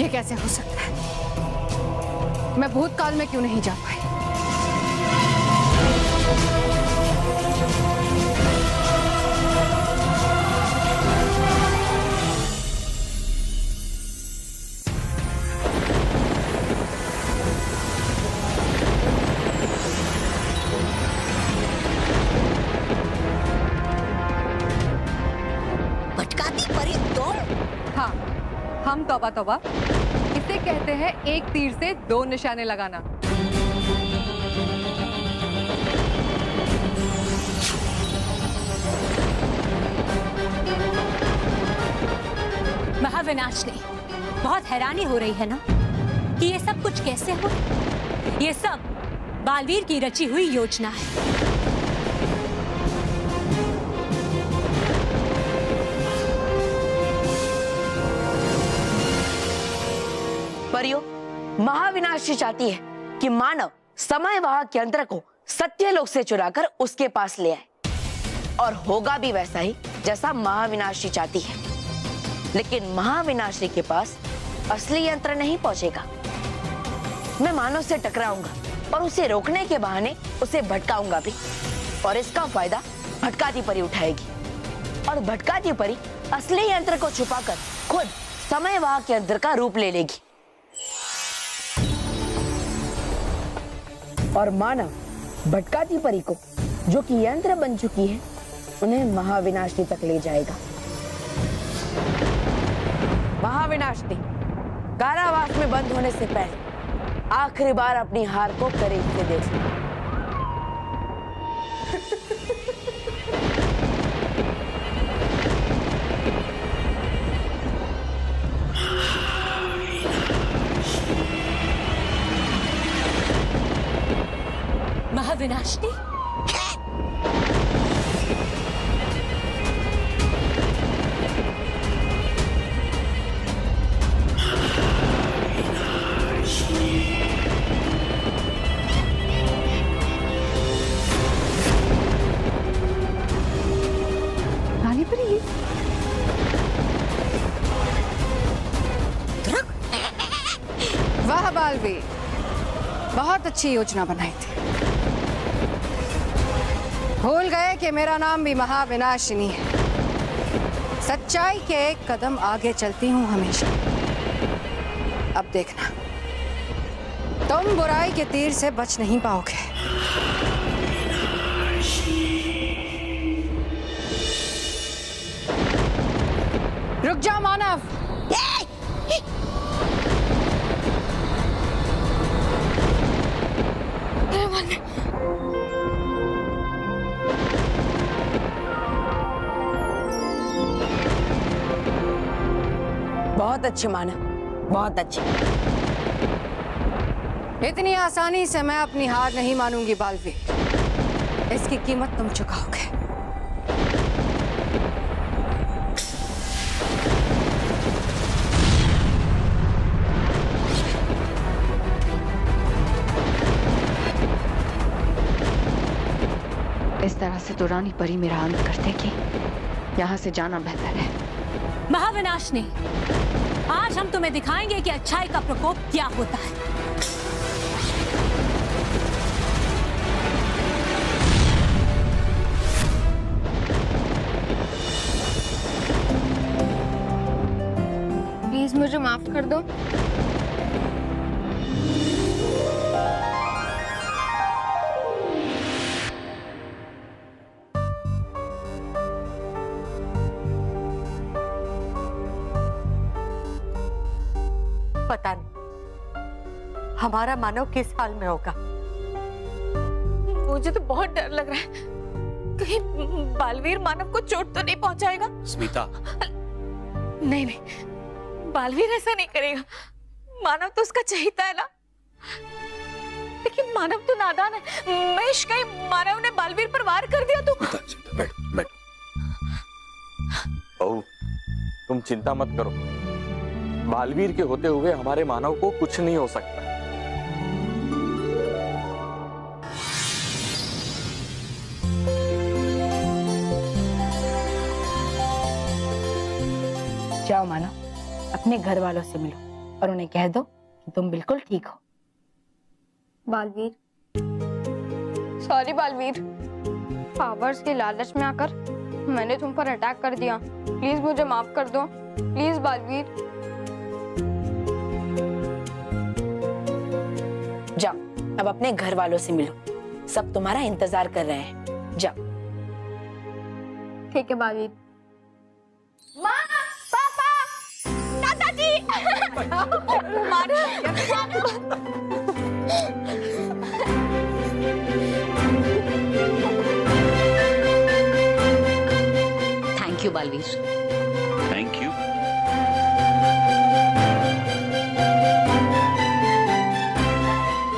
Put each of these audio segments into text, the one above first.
ये कैसे हो सकता है? मैं भूतकाल में क्यों नहीं जा पाई? भटकाती परी तुम? हाँ, हम तौबा तौबा। इसे कहते हैं एक तीर से दो निशाने लगाना। महाविनाशिनी, बहुत हैरानी हो रही है ना कि ये सब कुछ कैसे हो? ये सब बालवीर की रची हुई योजना है। परियों, महाविनाशी चाहती है कि मानव समयवाहक यंत्र को सत्यलोक से चुराकर उसके पास ले आए, और होगा भी वैसा ही जैसा महाविनाशी चाहती है। लेकिन महाविनाशी के पास असली यंत्र नहीं पहुंचेगा। मैं मानव से टकराऊंगा और उसे रोकने के बहाने उसे भटकाऊंगा भी, और इसका फायदा भटकाती परी उठाएगी। और भटकाती परी असली यंत्र को छुपाकर खुद समयवाहक यंत्र का रूप ले लेगी, और मानव भटकाती परी को, जो कि यंत्र बन चुकी है, उन्हें महाविनाशी तक ले जाएगा। महाविनाशी कारावास में बंद होने से पहले आखिरी बार अपनी हार को करीब से देख ली। महाविनाशिनी, रानी परी, वाह बालवीर, बहुत अच्छी योजना बनाई थी। भूल गए कि मेरा नाम भी महाविनाशिनी है। सच्चाई के एक कदम आगे चलती हूँ हमेशा। अब देखना, तुम बुराई के तीर से बच नहीं पाओगे। रुक जा मानव। बहुत अच्छे मानव, बहुत अच्छे। इतनी आसानी से मैं अपनी हार नहीं मानूंगी बालवीर। इसकी कीमत तुम चुकाओगे। इस तरह से तो रानी परी मेरा अंत कर देगी। यहाँ से जाना बेहतर है। महाविनाशिनी, आज हम तुम्हें दिखाएंगे कि अच्छाई का प्रकोप क्या होता है। प्लीज मुझे माफ कर दो। पता नहीं हमारा मानव किस हाल में होगा। मुझे तो बहुत डर लग रहा है, कहीं बालवीर मानव को चोट तो नहीं पहुंचाएगा। स्मिता, नहीं नहीं, बालवीर ऐसा नहीं करेगा। मानव तो उसका चहेता है ना। लेकिन मानव तो नादान है। महेश, कहीं मानव ने बालवीर पर वार कर दिया तो। बैठ बैठ। बहू, तुम चिंता मत करो। बालवीर के होते हुए हमारे मानव को कुछ नहीं हो सकता। जाओ मानव, अपने घर वालों से मिलो और उन्हें कह दो कि तुम बिल्कुल ठीक हो। बालवीर, सॉरी बालवीर, पावर्स के लालच में आकर मैंने तुम पर अटैक कर दिया। प्लीज मुझे माफ कर दो, प्लीज बालवीर। जाओ अब अपने घर वालों से मिलो, सब तुम्हारा इंतजार कर रहे हैं। जाओ। ठीक है Baalveer. Thank you Baalveer. Thank you.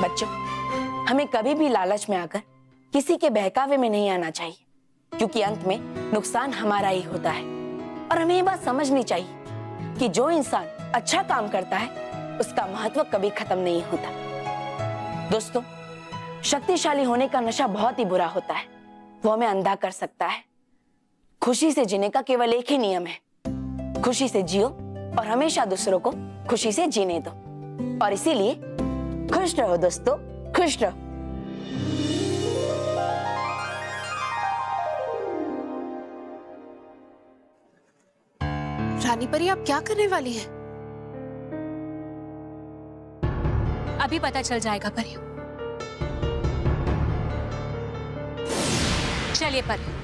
बच्चों, हमें कभी भी लालच में आकर किसी के बहकावे में नहीं आना चाहिए, क्योंकि अंत में नुकसान हमारा ही होता है। और हमें ये बात समझनी चाहिए कि जो इंसान अच्छा काम करता है उसका महत्व कभी खत्म नहीं होता। दोस्तों, शक्तिशाली होने का नशा बहुत ही बुरा होता है, वो हमें अंधा कर सकता है। खुशी से जीने का केवल एक ही नियम है, खुशी से जियो और हमेशा दूसरों को खुशी से जीने दो। और इसीलिए खुश रहो दोस्तों, खुश रहो। रानी परी, आप क्या करने वाली हैं? अभी पता चल जाएगा परियों। चलिए परियों।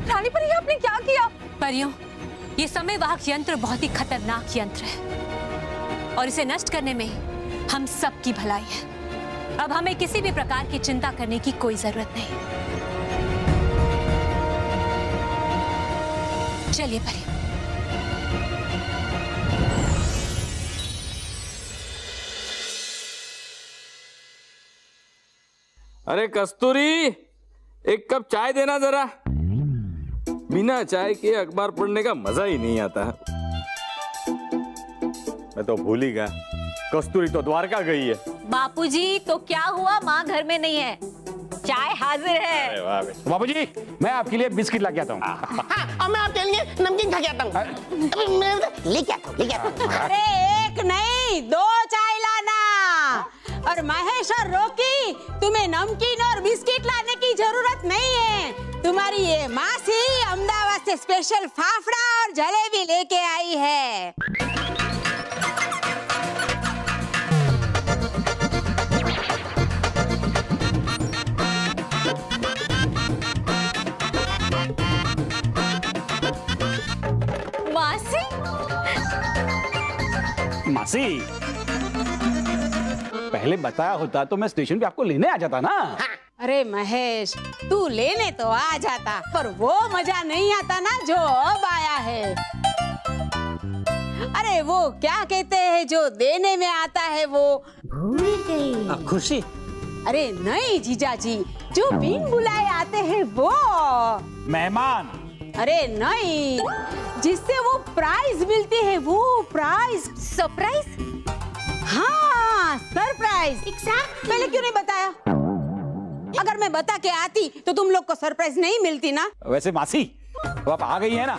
रानी परी, आपने क्या किया? परियों, ये समय वाहक यंत्र बहुत ही खतरनाक यंत्र है और इसे नष्ट करने में हम सब की भलाई है। अब हमें किसी भी प्रकार की चिंता करने की कोई जरूरत नहीं। चलिए परियों। अरे कस्तूरी, एक कप चाय देना जरा। बिना चाय के अखबार पढ़ने का मजा ही नहीं आता। मैं तो भूल ही गया, कस्तूरी तो द्वारका गई है। बापूजी, तो क्या हुआ? माँ घर में नहीं है, चाय हाजिर है। अरे वाह बे। बाबूजी, मैं आपके लिए बिस्किट ला के आता हूँ। और मैं आपके लिए नमकीन खा के आता हूँ। अभी मैं लेके आता हूँ। अरे एक नहीं, 2 चाय लाना। और महेश और रोकी, तुम्हें नमकीन और बिस्किट लाने की जरूरत नहीं है। तुम्हारी ये मासी अहमदाबाद से स्पेशल फाफड़ा और जलेबी लेके आई है। मासी, मासी, पहले बताया होता तो मैं स्टेशन पे आपको लेने आ जाता ना। अरे महेश, तू लेने तो आ जाता, पर वो मजा नहीं आता ना जो अब आया है। अरे वो क्या कहते हैं, जो देने में आता है वो भूल गई। खुशी? अरे नहीं जीजा जी, जो बिन बुलाए आते हैं वो मेहमान? अरे नहीं, जिससे वो प्राइज मिलती है, वो प्राइज। सरप्राइज? हाँ, सरप्राइज। पहले क्यों नहीं बताया? अगर मैं बता के आती तो तुम लोग को सरप्राइज नहीं मिलती ना। वैसे मासी, तो आप आ गई है ना,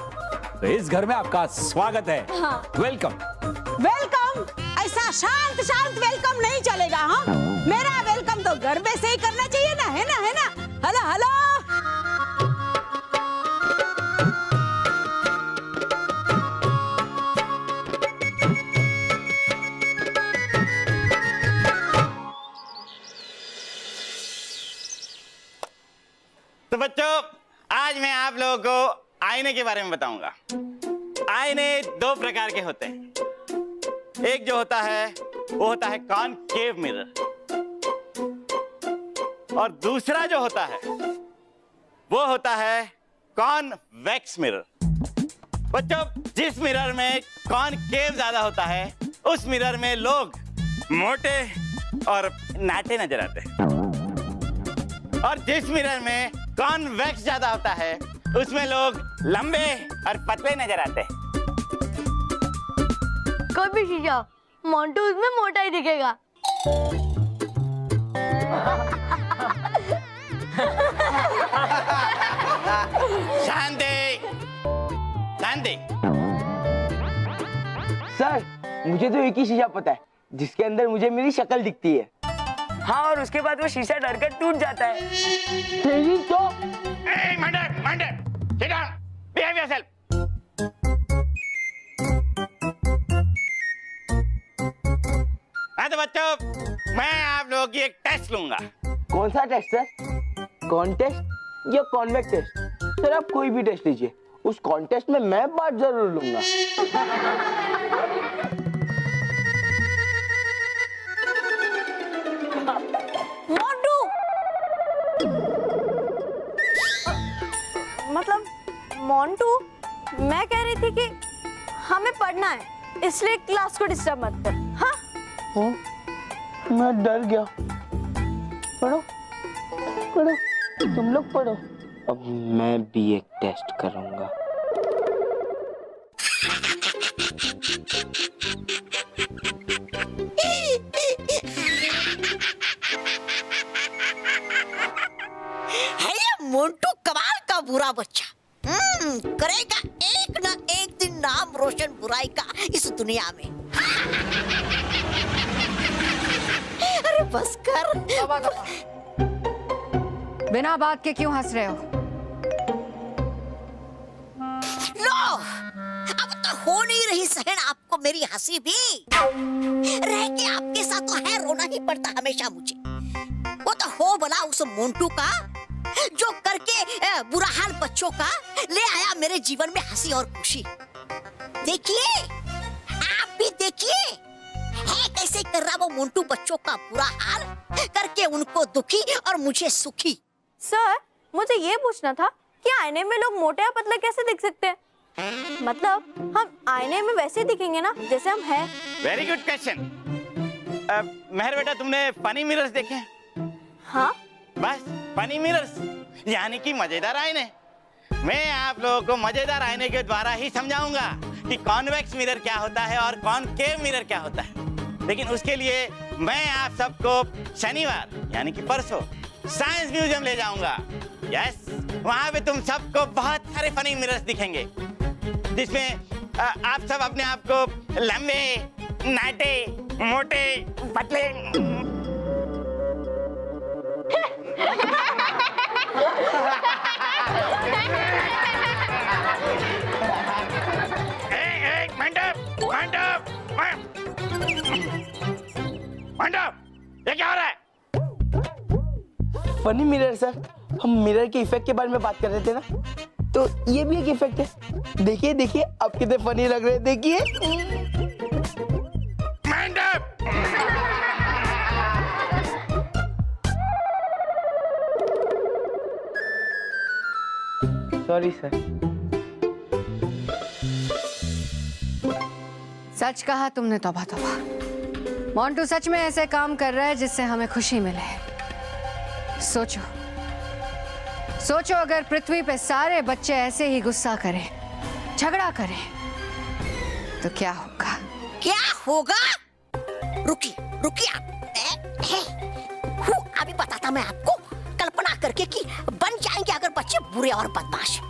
तो इस घर में आपका स्वागत है। हाँ। वेलकम। वेलकम? ऐसा शांत शांत वेलकम नहीं चलेगा। हाँ, मेरा वेलकम तो घर में से ही करना चाहिए ना, है ना, है ना? Hello hello. तो बच्चों, आज मैं आप लोगों को आईने के बारे में बताऊंगा। आईने 2 प्रकार के होते हैं। एक जो होता है वो होता है कॉनकेव मिरर, और दूसरा जो होता है वो होता है कॉन्वेक्स मिरर। बच्चों, जिस मिरर में कॉनकेव ज्यादा होता है उस मिरर में लोग मोटे और नाटे नजर आते हैं, और जिस मिरर में कॉन्वेक्स ज्यादा होता है उसमें लोग लंबे और पतले नजर आते हैं। कोई भी शीशा मोंटू उसमें मोटा ही दिखेगा। शांति शांति। सर मुझे तो एक ही शीशा पता है जिसके अंदर मुझे मेरी शक्ल दिखती है। हाँ, और उसके बाद वो शीशा डरकर टूट जाता है। तेरी तो Monday, sit down, behave yourself. हाँ तो बच्चों, मैं आप लोगों की एक टेस्ट लूंगा। कौन सा टेस्ट सर? कॉन्टेस्ट या कॉन्वेक्ट टेस्ट? सर आप कोई भी टेस्ट लीजिए, उस कॉन्टेस्ट में मैं बात जरूर लूंगा। मोंटू, मतलब मोंटू, मैं कह रही थी कि हमें पढ़ना है, इसलिए क्लास को डिस्टर्ब मत कर। हाँ, मैं डर गया। पढ़ो पढ़ो, तुम लोग पढ़ो। अब मैं भी एक टेस्ट करूंगा। है ये मोंटू कमाल का बुरा बच्चा। करेगा एक ना एक दिन नाम रोशन बुराई का इस दुनिया में। अरे बस कर। बिना बात के क्यों हंस रहे हो? लो, अब तो हो नहीं रही सहन आपको मेरी हंसी भी। रह के आपके साथ तो है रोना ही पड़ता हमेशा मुझे। वो तो हो भला उस मोंटू का जो करके बुरा हाल बच्चों का ले आया मेरे जीवन में हंसी और खुशी। देखिए, आप भी देखिए, है कैसे कर रहा वो मोंटू बच्चों का बुरा हाल करके उनको दुखी और मुझे सुखी। सर मुझे ये पूछना था कि आईने में लोग मोटे या पतले कैसे दिख सकते हैं? मतलब हम आईने में वैसे दिखेंगे ना जैसे हम हैं। Very good question. मेहर बेटा, तुमने फनी मिरर्स देखे? हाँ, बस फनी मिरर्स यानी कि मजेदार आईने। मैं आप लोगों को मजेदार आईने के द्वारा ही समझाऊंगा कि कॉन्वेक्स मिरर क्या होता है और कॉनकेव मिरर क्या होता है। लेकिन उसके लिए मैं आप सबको शनिवार यानी कि परसों साइंस म्यूजियम ले जाऊंगा। यस, वहां पे तुम सबको बहुत सारे फनी मिरर्स दिखेंगे जिसमें आप सब अपने आप को लंबे, नाटे, मोटे, पतले मंडप, ये क्या हो रहा है? फनी मिरर सर, हम मिरर के इफेक्ट के बारे में बात कर रहे थे ना, तो ये भी एक इफेक्ट है। देखिए देखिए, आप कितने फनी लग रहे हैं, देखिए। मंडप, सॉरी सर। सच कहा तुमने, तौबा तौबा। मोंटू सच में ऐसे काम कर रहा है जिससे हमें खुशी मिले। सोचो सोचो, अगर पृथ्वी पे सारे बच्चे ऐसे ही गुस्सा करें, झगड़ा करें, तो क्या होगा? क्या होगा? रुकिए रुकिए आप। अभी बताता मैं आपको, कल्पना करके कि बन जाएंगे अगर बच्चे बुरे और बदमाश।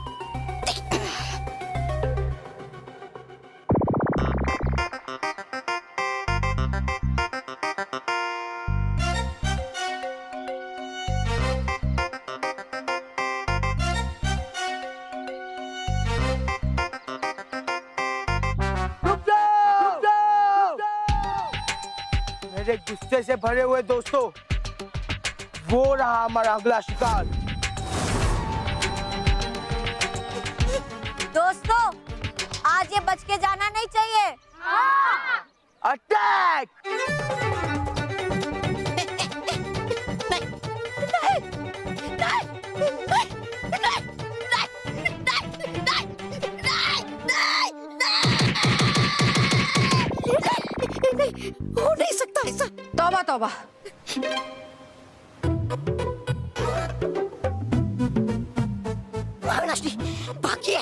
मेरे गुस्से से भरे हुए दोस्तों, वो रहा हमारा अगला शिकार। दोस्तों आज ये बच के जाना नहीं चाहिए। अटैक! हो नहीं सकता ऐसा। तौबा तौबा। अविनाश जी, भागिए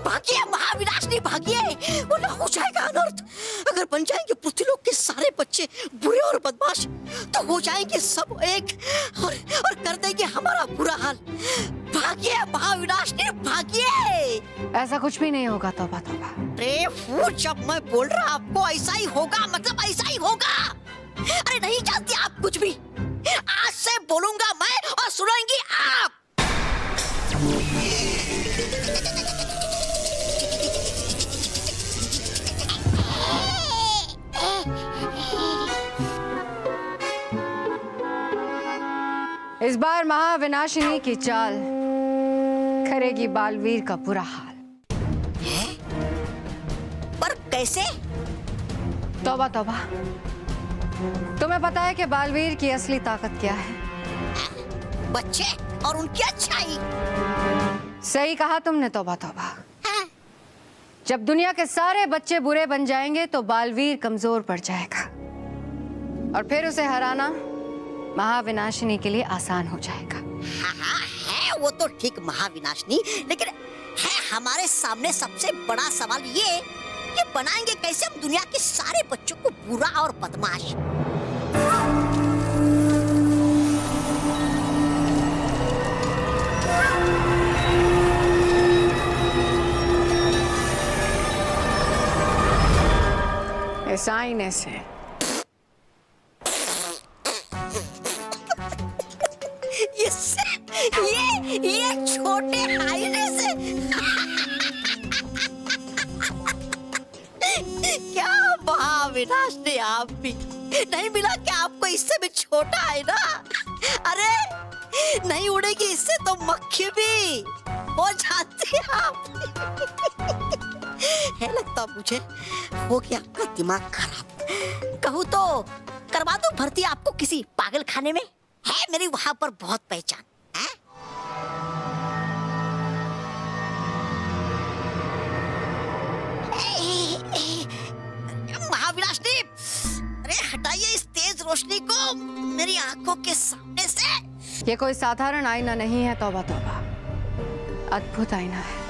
भागिए महाविनाशनी भागिए, वरना हो जाएगा अनर्थ। अगर बन जाएंगे पृथ्वीलोक के सारे बच्चे बुरे और बदमाश तो हो जाएंगे सब एक और कर देंगे हमारा बुरा हाल। भागिए महाविनाशनी भागिए। ऐसा कुछ भी नहीं होगा, तौबा तौबा। अरे फूट, जब मैं बोल रहा आपको ऐसा ही होगा मतलब ऐसा ही होगा। अरे नहीं जानती आप कुछ भी। आज से बोलूंगा मैं और सुनेंगी आप। इस बार महाविनाशिनी की चाल करेगी बालवीर का बुरा हाल। पर कैसे? तौबा तौबा। तुम्हें पता है कि बालवीर की असली ताकत क्या है? बच्चे और उनकी अच्छाई। सही कहा तुमने, तौबा तौबा। जब दुनिया के सारे बच्चे बुरे बन जाएंगे तो बालवीर कमजोर पड़ जाएगा और फिर उसे हराना महाविनाशिनी के लिए आसान हो जाएगा। हाँ है वो तो ठीक महाविनाशनी, लेकिन है हमारे सामने सबसे बड़ा सवाल ये कि बनाएंगे कैसे हम दुनिया के सारे बच्चों को बुरा और बदमाश। इस आईने से। ये छोटे आईने से। क्या महाविनाशनी, आप भी नहीं मिला क्या आपको इससे भी छोटा है ना? अरे नहीं उड़ेगी इससे तो मक्खी भी हो जाती है आप। है लगता मुझे हो गया आपका दिमाग खराब। कहूँ तो करवा दो भर्ती आपको किसी पागल खाने में, है मेरी वहां पर बहुत पहचान है। महाविनाशनी, अरे हटाइए इस तेज रोशनी को मेरी आंखों के सामने से। ये कोई साधारण आईना नहीं है, तौबा तौबा। अद्भुत आईना है।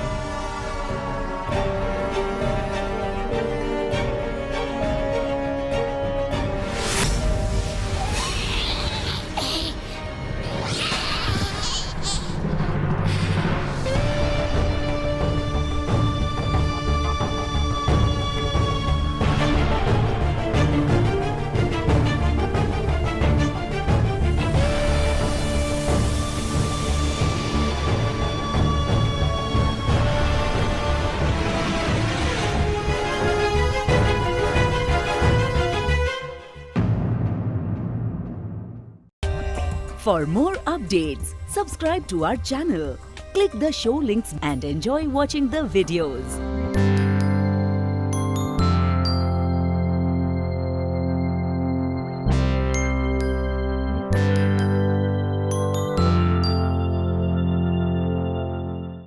For more updates, subscribe to our channel, click the show links and enjoy watching the videos.